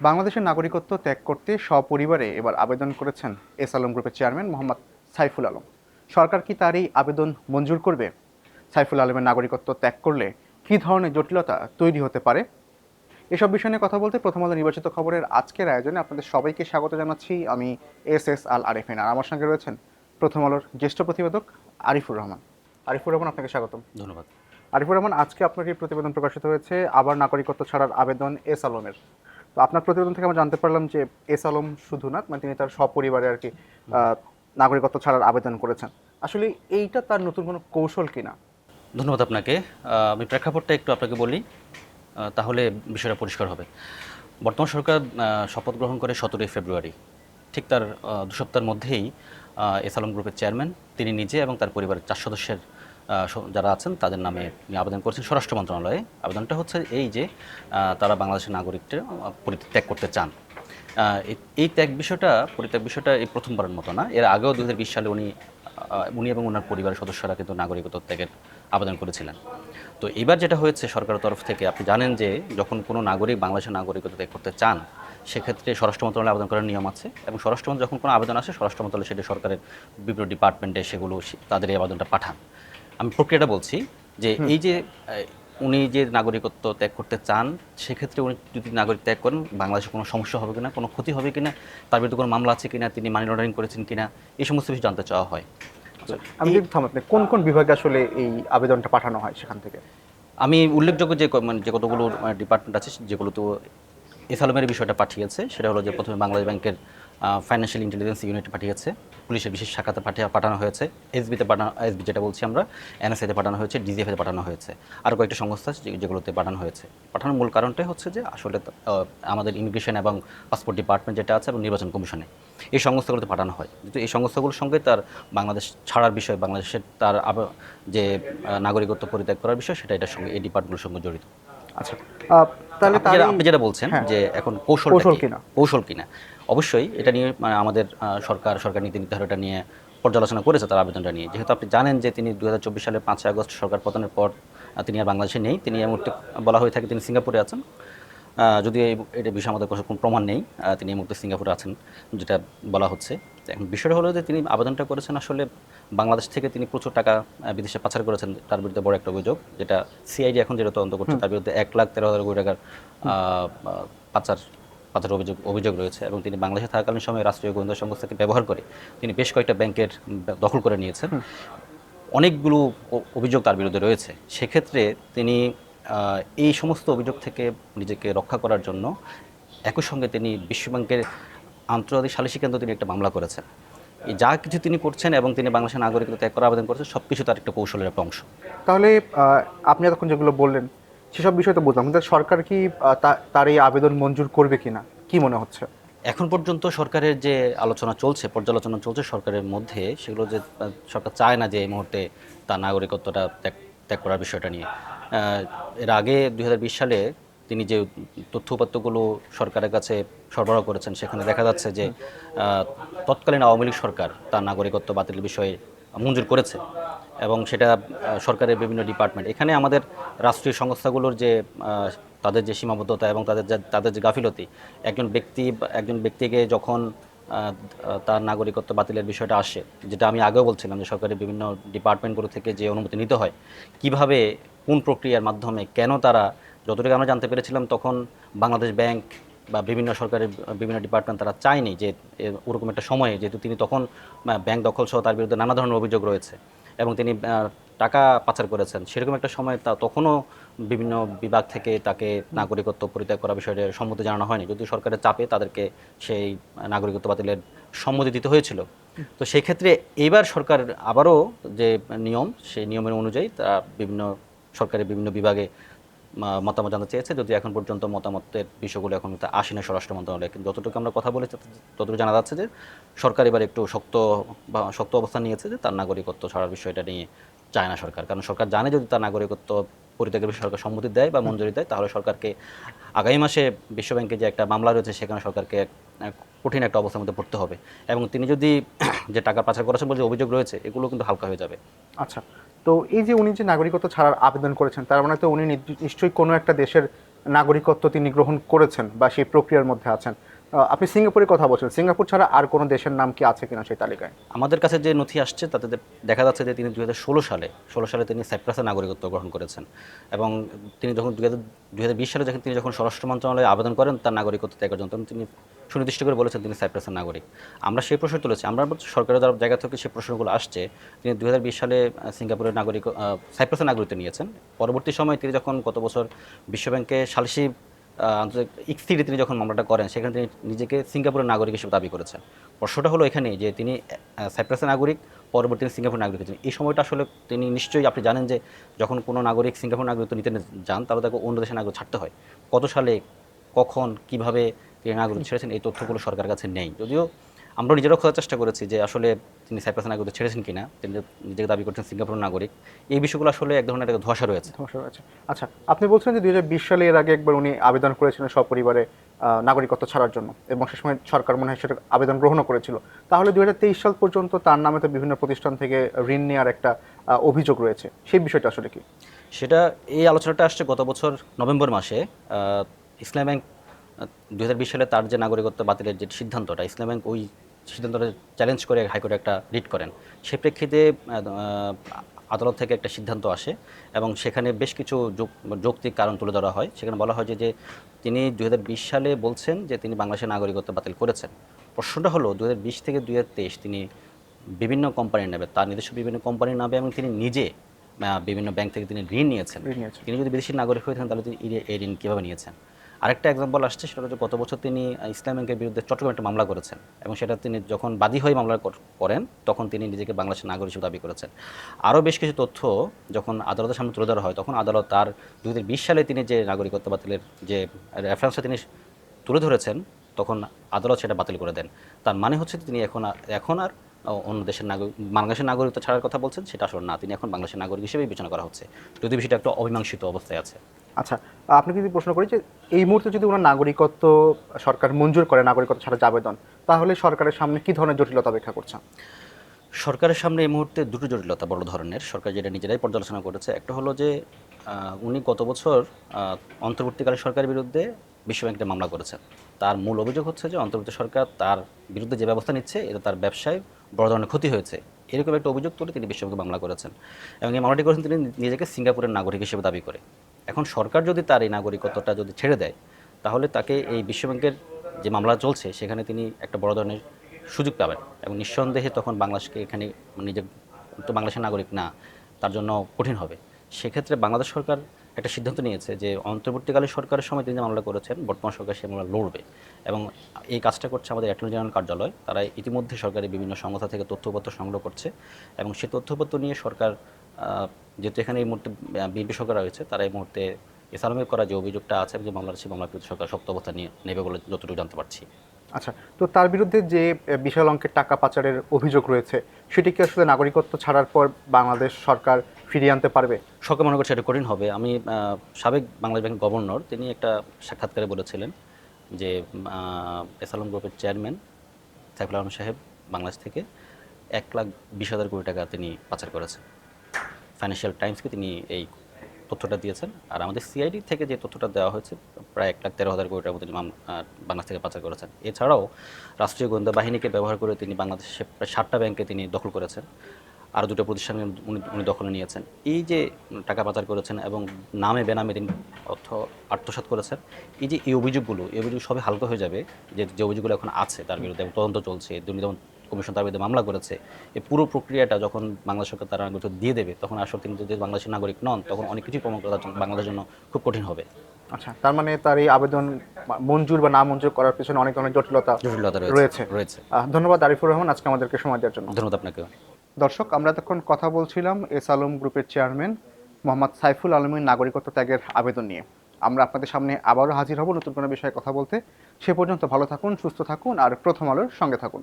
বাংলাদেশের নাগরিকত্ব ত্যাগ করতে সপরিবারে এবার আবেদন করেছেন এস আলম গ্রুপের চেয়ারম্যান মোহাম্মদ সাইফুল আলম। সরকার কি তার এই আবেদন মঞ্জুর করবে? সাইফুল আলমের নাগরিকত্ব ত্যাগ করলে কী ধরনের জটিলতা তৈরি হতে পারে? এসব বিষয় নিয়ে কথা বলতে প্রথম আলো নির্বাচিত খবরের আজকের আয়োজনে আপনাদের সবাইকে স্বাগত জানাচ্ছি। আমি এস আল আরিফিন, আর আমার সঙ্গে রয়েছেন প্রথম আলোর জ্যেষ্ঠ প্রতিবেদক আরিফুর রহমান। আরিফুর রহমান, আপনাকে স্বাগতম। ধন্যবাদ। আরিফুর রহমান, আজকে আপনার এই প্রতিবেদন প্রকাশিত হয়েছে আবার নাগরিকত্ব ছাড়ার আবেদন এস আলমের। তো আপনার প্রতিবেদন থেকে আমরা জানতে পারলাম যে এস আলম শুধু না, মানে তিনি তার সপরিবারে আর কি নাগরিকত্ব ছাড়ার আবেদন করেছেন। আসলে এইটা তার নতুন কোনো কৌশল কিনা? ধন্যবাদ আপনাকে। আমি প্রেক্ষাপটটা একটু আপনাকে বলি, তাহলে বিষয়টা পরিষ্কার হবে। বর্তমান সরকার শপথ গ্রহণ করে 17ই ফেব্রুয়ারি। ঠিক তার 2 সপ্তাহের মধ্যেই এস আলম গ্রুপের চেয়ারম্যান তিনি নিজে এবং তার পরিবারের 4 সদস্যের যারা আছেন তাদের নামে তিনি আবেদন করেছেন স্বরাষ্ট্র মন্ত্রণালয়ে। আবেদনটা হচ্ছে এই যে তারা বাংলাদেশের নাগরিকত্ব পরিত্যাগ করতে চান। এই পরিত্যাগ বিষয়টা এই প্রথমবারের মতো না, এর আগেও 2020 সালে উনি এবং ওনার পরিবারের সদস্যরা কিন্তু নাগরিকত্ব ত্যাগের আবেদন করেছিলেন। তো এবার যেটা হয়েছে সরকারের তরফ থেকে, আপনি জানেন যে যখন কোনো নাগরিক বাংলাদেশের নাগরিকত্ব ত্যাগ করতে চান সেক্ষেত্রে স্বরাষ্ট্র মন্ত্রণালয়ে আবেদন করার নিয়ম আছে, এবং স্বরাষ্ট্র মন্ত্রণালয় যখন কোনো আবেদন আসে স্বরাষ্ট্র মন্ত্রণালয় সেটি সরকারের বিভিন্ন ডিপার্টমেন্টে সেগুলো তাদের এই আবেদনটা পাঠান। আমি প্রক্রিয়াটা বলছি যে এই যে উনি যে নাগরিকত্ব ত্যাগ করতে চান সেক্ষেত্রে উনি যদি নাগরিক ত্যাগ করেন বাংলাদেশে কোনো সমস্যা হবে কিনা, কোনো ক্ষতি হবে কিনা, তার বিরুদ্ধে কোনো মামলা আছে কিনা, তিনি মানি লন্ডারিং করেছেন কিনা, এই সমস্ত কিছু জানতে চাওয়া হয়। আমি যদি থামাতে, কোন কোন বিভাগে আসলে এই আবেদনটা পাঠানো হয় সেখান থেকে? আমি উল্লেখযোগ্য যে কতগুলো ডিপার্টমেন্ট আছে যেগুলো তো এস আলমের বিষয়টা পাঠিয়েছে, সেটা হলো যে প্রথমে বাংলাদেশ ব্যাংকের ফাইন্যান্সিয়াল ইন্টেলিজেন্স ইউনিট পাঠিয়েছে, পুলিশের বিশেষ শাখাতে পাঠানো হয়েছে, এসবি যেটা বলছি আমরা, এনএসএতে পাঠানো হয়েছে, ডিজিএফএতে পাঠানো হয়েছে, আর কয়েকটা সংস্থা আছে যেগুলোতে পাঠানো হয়েছে। পাঠানোর মূল কারণটাই হচ্ছে যে আসলে আমাদের ইমিগ্রেশন এবং পাসপোর্ট ডিপার্টমেন্ট যেটা আছে এবং নির্বাচন কমিশনে এই সংস্থাগুলোতে পাঠানো হয়। কিন্তু এই সংস্থাগুলোর সঙ্গে তার বাংলাদেশ ছাড়ার বিষয়, বাংলাদেশের তার যে নাগরিকত্ব পরিত্যাগ করার বিষয়, সেটা এটার সঙ্গে এই ডিপার্টমেন্টগুলোর সঙ্গে জড়িত। আচ্ছা, তাহলে আপনি যেটা বলছেন যে এখন কৌশল কিনা, অবশ্যই এটা নিয়ে আমাদের সরকার নীতি নির্ধারণটা নিয়ে পর্যালোচনা করেছে তার আবেদনটা নিয়ে। যেহেতু আপনি জানেন যে তিনি 2024 সালের 5 আগস্ট সরকার পতনের পর তিনি আর বাংলাদেশে নেই, তিনি এই মুহূর্তে বলা হয়ে থাকে তিনি সিঙ্গাপুরে আছেন। যদি এটা বিষয়ে আমাদের কোনো প্রমাণ নেই, তিনি এই মুহূর্তে সিঙ্গাপুরে আছেন যেটা বলা হচ্ছে। এখন বিষয়টা হলো যে তিনি আবেদনটা করেছেন আসলে বাংলাদেশ থেকে তিনি প্রচুর টাকা বিদেশে পাচার করেছেন, তার বিরুদ্ধে বড় একটা অভিযোগ, যেটা সিআইডি এখন যেটা তদন্ত করছে, তার বিরুদ্ধে 1,13,000 কোটি টাকার পাচার অভিযোগ রয়েছে। এবং তিনি বাংলাদেশে থাকাকালীন সময় রাষ্ট্রীয় গোয়েন্দা সংস্থাকে ব্যবহার করে তিনি বেশ কয়েকটা ব্যাংকের দখল করে নিয়েছেন। অনেকগুলো অভিযোগ তার বিরুদ্ধে রয়েছে। সেক্ষেত্রে তিনি এই সমস্ত অভিযোগ থেকে নিজেকে রক্ষা করার জন্য একই সঙ্গে তিনি বিশ্বব্যাংকের আন্তর্জাতিক সালিসি কেন্দ্র তিনি একটা মামলা করেছেন। এই যা কিছু তিনি করছেন এবং তিনি বাংলাদেশের নাগরিকত্ব ত্যাগ করার আবেদন করেছেন, সব কিছু তার একটা কৌশলের একটা অংশ। তাহলে আপনি এতক্ষণ যেগুলো বললেন সেসব বিষয় তো বুঝলাম, কিন্তু সরকার কি তার এই আবেদন মঞ্জুর করবে কিনা কি মনে হচ্ছে? এখন পর্যন্ত সরকারের যে পর্যালোচনা চলছে সরকারের মধ্যে, সেগুলো যে সরকার চায় না যে এই মুহূর্তে তার নাগরিকত্বটা ত্যাগ করার বিষয়টা নিয়ে। এর আগে 2020 সালে তিনি যে তথ্য উপাত্তগুলো সরকারের কাছে সরবরাহ করেছেন, সেখানে দেখা যাচ্ছে যে তৎকালীন আওয়ামী লীগ সরকার তার নাগরিকত্ব বাতিলের বিষয়ে মঞ্জুর করেছে, এবং সেটা সরকারের বিভিন্ন ডিপার্টমেন্ট, এখানে আমাদের রাষ্ট্রীয় সংস্থাগুলোর যে তাদের যে সীমাবদ্ধতা এবং তাদের যে গাফিলতি, একজন ব্যক্তিকে যখন তার নাগরিকত্ব বাতিলের বিষয়টা আসে, যেটা আমি আগেও বলছিলাম যে সরকারের বিভিন্ন ডিপার্টমেন্টগুলো থেকে যে অনুমতি নিতে হয়, কিভাবে কোন প্রক্রিয়ার মাধ্যমে, কেন তারা, যতটুকু আমরা জানতে পেরেছিলাম তখন বাংলাদেশ ব্যাংক বা বিভিন্ন সরকারের বিভিন্ন ডিপার্টমেন্ট তারা চায়নি যে ওরকম একটা সময়ে, যেহেতু তিনি তখন ব্যাংক দখল সহ তার বিরুদ্ধে নানা ধরনের অভিযোগ রয়েছে এবং তিনি টাকা পাচার করেছেন, সেরকম একটা সময় তখনও বিভিন্ন বিভাগ থেকে তাকে নাগরিকত্ব পরিত্যাগ করার বিষয়ে সম্মতি জানানো হয়নি, যদিও সরকারের চাপে তাদেরকে সেই নাগরিকত্ব বাতিলের সম্মতি দিতে হয়েছিল। তো সেই ক্ষেত্রে এইবার সরকার আবারও যে নিয়ম, সেই নিয়মের অনুযায়ী তারা সরকারের বিভিন্ন বিভাগে মতামত জানতে চেয়েছে, যদিও এখন পর্যন্ত মতামতের বিষয়গুলো এখন আসে না স্বরাষ্ট্র মন্ত্রণালয়ে। কিন্তু যতটুকু আমরা কথা বলেছি ততটুকু জানা যাচ্ছে যে সরকার এবার একটু শক্ত অবস্থান নিয়েছে যে তার নাগরিকত্ব ছাড়ার বিষয়টা নিয়ে চায় না সরকার। কারণ সরকার জানে যদি তার নাগরিকত্ব পরিত্যাগের বিষয়ে সরকার সম্মতি দেয় বা মঞ্জুরি দেয়, তাহলে সরকারকে আগামী মাসে বিশ্বব্যাংকে যে একটা মামলা রয়েছে সেখানে সরকারকে কঠিন একটা অবস্থার মধ্যে পড়তে হবে, এবং তিনি যদি যে টাকা পাচার করেছেন বলে যে অভিযোগ রয়েছে এগুলো কিন্তু হালকা হয়ে যাবে। আচ্ছা, তো এই যে উনি যে নাগরিকত্ব ছাড়ার আবেদন করেছেন, তার মানে তো উনি নিশ্চয়ই কোনো একটা দেশের নাগরিকত্ব তিনি গ্রহণ করেছেন বা সেই প্রক্রিয়ার মধ্যে আছেন। আপনি সিঙ্গাপুরের কথা বলছেন, সিঙ্গাপুর ছাড়া আর কোনো দেশের নাম কি আছে কিনা সেই তালিকায়? আমাদের কাছে যে নথি আসছে তাতে দেখা যাচ্ছে যে তিনি 2016 সালে তিনি সাইপ্রাসের নাগরিকত্ব গ্রহণ করেছেন এবং তিনি যখন 2020 সালে তিনি যখন স্বরাষ্ট্র মন্ত্রণালয়ে আবেদন করেন তার নাগরিকত্ব ত্যাগের জন্য, তখন তিনি সুনির্দিষ্ট করে বলেছেন তিনি সাইপ্রাসের নাগরিক। আমরা সেই প্রশ্ন তুলেছি, আমরা সরকারের জায়গা থেকে সেই প্রশ্নগুলো আসছে। তিনি 2020 সালে সিঙ্গাপুরের সাইপ্রাসের নাগরিকত্ব নিয়েছেন। পরবর্তী সময়ে তিনি যখন গত বছর বিশ্বব্যাংকে সালিসি আন্তর্জাতিক ইকসিডি তিনি যখন মামলাটা করেন, সেখানে তিনি নিজেকে সিঙ্গাপুরের নাগরিক হিসেবে দাবি করেছেন। প্রশ্নটা হলো এখানে যে তিনি সাইপ্রাসের নাগরিক, পরবর্তী সিঙ্গাপুর নাগরিক হয়েছেন। এই সময়টা আসলে তিনি নিশ্চয়ই, আপনি জানেন যে যখন কোনো নাগরিক সিঙ্গাপুর নাগরিকত্ব নিতে যান তাহলে তাকে অন্য দেশের নাগরিক ছাড়তে হয়। কত সালে, কখন, কিভাবে তিনি নাগরিক ছেড়েছেন এই তথ্যগুলো সরকারের কাছে নেই। যদিও আমরা নিজেরাও খোঁজার চেষ্টা করেছি যে আসলে তিনি সাইপ্রাসের নাগরিকত্ব ছেড়েছেন কিনা, তিনি নিজেকে দাবি করছেন সিঙ্গাপুর নাগরিক। এই বিষয়গুলো আসলে এক ধরনের একটা ধোঁয়াশা রয়েছে। আচ্ছা, আপনি বলছেন যে 2020 সালে এর আগে একবার উনি আবেদন করেছিলেন সপরিবারে নাগরিকত্ব ছাড়ার জন্য, এবং সে সময় সরকার মনে হয় সেটা আবেদন গ্রহণও করেছিল। তাহলে 2023 সাল পর্যন্ত তার নামে তো বিভিন্ন প্রতিষ্ঠান থেকে ঋণ নেওয়ার একটা অভিযোগ রয়েছে, সেই বিষয়টা আসলে কি? সেটা, এই আলোচনাটা আসছে গত বছর নভেম্বর মাসে। ইসলাম ব্যাংক 2020 সালে তার যে নাগরিকত্ব বাতিলের যে সিদ্ধান্তটা, ইসলাম ব্যাংক ওই সিদ্ধান্তটা চ্যালেঞ্জ করে হাইকোর্টে একটা রিট করেন। সে প্রেক্ষিতে আদালত থেকে একটা সিদ্ধান্ত আসে এবং সেখানে বেশ কিছু যৌক্তিক কারণ তুলে ধরা হয়। সেখানে বলা হয় যে তিনি 2020 সালে বলছেন যে তিনি বাংলাদেশের নাগরিকত্ব বাতিল করেছেন। প্রশ্নটা হলো 2020 থেকে 2023 তিনি বিভিন্ন কোম্পানির নামে, তার নিজস্ব বিভিন্ন কোম্পানির নামে, এবং তিনি নিজে বিভিন্ন ব্যাংক থেকে তিনি ঋণ নিয়েছেন। তিনি যদি বিদেশি নাগরিক হয়ে থাকেন তাহলে তিনি এই ঋণ কীভাবে নিয়েছেন? আরেকটা এক্সাম্পল আসছে, সেটা হচ্ছে গত বছর তিনি ইসলাম ব্যাংকের বিরুদ্ধে চট্টগ্রামে একটা মামলা করেছেন এবং সেটা তিনি যখন বাদী হয়ে মামলা করেন তখন তিনি নিজেকে বাংলাদেশের নাগরিক হিসেবে দাবি করেছেন। আরও বেশ কিছু তথ্য যখন আদালতের সামনে তুলে ধরা হয় তখন আদালত তার 2020 সালে তিনি যে নাগরিকত্ব বাতিলের যে রেফারেন্সটা তিনি তুলে ধরেছেন তখন আদালত সেটা বাতিল করে দেন। তার মানে হচ্ছে তিনি এখন আর অন্য দেশের বাংলাদেশের নাগরিকত্ব ছাড়ার কথা বলছেন, সেটা আসলে না, তিনি এখন বাংলাদেশের নাগরিক হিসেবেই বিবেচনা করা হচ্ছে, যদি বিষয়টা একটা অমীমাংসিত অবস্থায় আছে। আচ্ছা, আপনি যদি প্রশ্ন করি যে এই মুহূর্তে যদি ওনার নাগরিকত্ব সরকার মঞ্জুর করে, নাগরিকত্ব ছাড়া আবেদন, তাহলে সরকারের সামনে কি ধরনের জটিলতা অপেক্ষা করছে? সরকারের সামনে এই মুহূর্তে দুটো জটিলতা বড় ধরনের, সরকার যেটা নিজেরাই পর্যালোচনা করেছে। একটা হলো যে উনি গত বছর অন্তর্বর্তীকালীন সরকারের বিরুদ্ধে বিশ্বব্যাংকে মামলা করেছেন। তার মূল অভিযোগ হচ্ছে যে অন্তর্বর্তী সরকার তার বিরুদ্ধে যে ব্যবস্থা নিচ্ছে এটা তার ব্যবসায় বড় ধরনের ক্ষতি হয়েছে, এরকম একটা অভিযোগ তুলে তিনি বিশ্বব্যাংকে মামলা করেছেন এবং এই মামলাটি করেছেন তিনি নিজেকে সিঙ্গাপুরের নাগরিক হিসেবে দাবি করে। এখন সরকার যদি তার এই নাগরিকত্বটা যদি ছেড়ে দেয় তাহলে তাকে এই বিশ্বব্যাংকের যে মামলা চলছে সেখানে তিনি একটা বড় ধরনের সুযোগ পাবেন এবং নিঃসন্দেহে তখন বাংলাদেশকে এখানে নিজে তো বাংলাদেশের নাগরিক না, তার জন্য কঠিন হবে। সেক্ষেত্রে বাংলাদেশ সরকার একটা সিদ্ধান্ত নিয়েছে যে অন্তর্বর্তীকালীন সরকারের সময় তিনি যে মামলা করেছেন বর্তমান সরকার সে মামলা লড়বে এবং এই কাজটা করছে আমাদের অ্যাটর্নি জেনারেল কার্যালয়। তারা ইতিমধ্যে সরকারি বিভিন্ন সংস্থা থেকে তথ্যপত্র সংগ্রহ করছে এবং সেই তথ্যপত্র নিয়ে সরকার, যেহেতু এখানে এই মুহূর্তে বিএনপি সরকার রয়েছে, তারা এই মুহূর্তে এসালামের করা যে অভিযোগটা আছে যে মামলার সেই মামলার বিরুদ্ধে সরকার শক্ত অবস্থা নিয়ে নেবে বলে যতটুকু জানতে পারছি। আচ্ছা, তো তার বিরুদ্ধে যে বিশাল অঙ্কের টাকা পাচারের অভিযোগ রয়েছে সেটি কি আসলে নাগরিকত্ব ছাড়ার পর বাংলাদেশ সরকার ফিরিয়ে আনতে পারবে? সরকার মনে করছে এটা কঠিন হবে। আমি সাবেক বাংলাদেশ ব্যাংক গভর্নর তিনি একটা সাক্ষাৎকারে বলেছিলেন যে এসালম গ্রুপের চেয়ারম্যান সাইফুল আলম সাহেব বাংলাদেশ থেকে 1,20,000 কোটি টাকা তিনি পাচার করেছেন। ফাইন্যান্সিয়াল টাইমসকে তিনি এই তথ্যটা দিয়েছেন। আর আমাদের সিআইডি থেকে যে তথ্যটা দেওয়া হয়েছে প্রায় 1,13,000 কোটি টাকা তিনি বাংলাদেশ থেকে পাচার করেছেন। এছাড়াও রাষ্ট্রীয় গোয়েন্দা বাহিনীকে ব্যবহার করে তিনি বাংলাদেশে প্রায় 7টা ব্যাংকে তিনি দখল করেছেন, আরও 2টো প্রতিষ্ঠানে উনি দখলে নিয়েছেন। এই যে টাকা পাচার করেছেন এবং নামে বেনামে তিনি অর্থ আত্মসাৎ করেছেন, এই অভিযোগগুলো সবই হালকা হয়ে যাবে যে অভিযোগগুলো এখন আছে তার বিরুদ্ধে তদন্ত চলছে, দুর্নীতি কমিশন তার বিরুদ্ধে মামলা করেছে। এই পুরো প্রক্রিয়াটা যখন বাংলাদেশ সরকার তার নাগরিকত্ব দিয়ে দেবে তখন আসলে তিনি যদি বাংলাদেশের নাগরিক নন তখন অনেক কিছুই প্রমাণ করা বাংলাদেশের জন্য খুব কঠিন হবে। আচ্ছা, তার মানে তার এই আবেদন মঞ্জুর বা না মঞ্জুর করার পিছনে অনেক ধরনের জটিলতা রয়েছে। ধন্যবাদ আরিফুর রহমান আজকে আমাদেরকে সময় দেওয়ার জন্য। ধন্যবাদ আপনাকে। দর্শক, আমরা এতক্ষণ কথা বলছিলাম এসালম গ্রুপের চেয়ারম্যান মোহাম্মদ সাইফুল আলমের নাগরিকত্ব ত্যাগের আবেদন নিয়ে। আমরা আপনাদের সামনে আবারও হাজির হব নতুন কোনো বিষয়ে কথা বলতে। সে পর্যন্ত ভালো থাকুন, সুস্থ থাকুন আর প্রথম আলোর সঙ্গে থাকুন।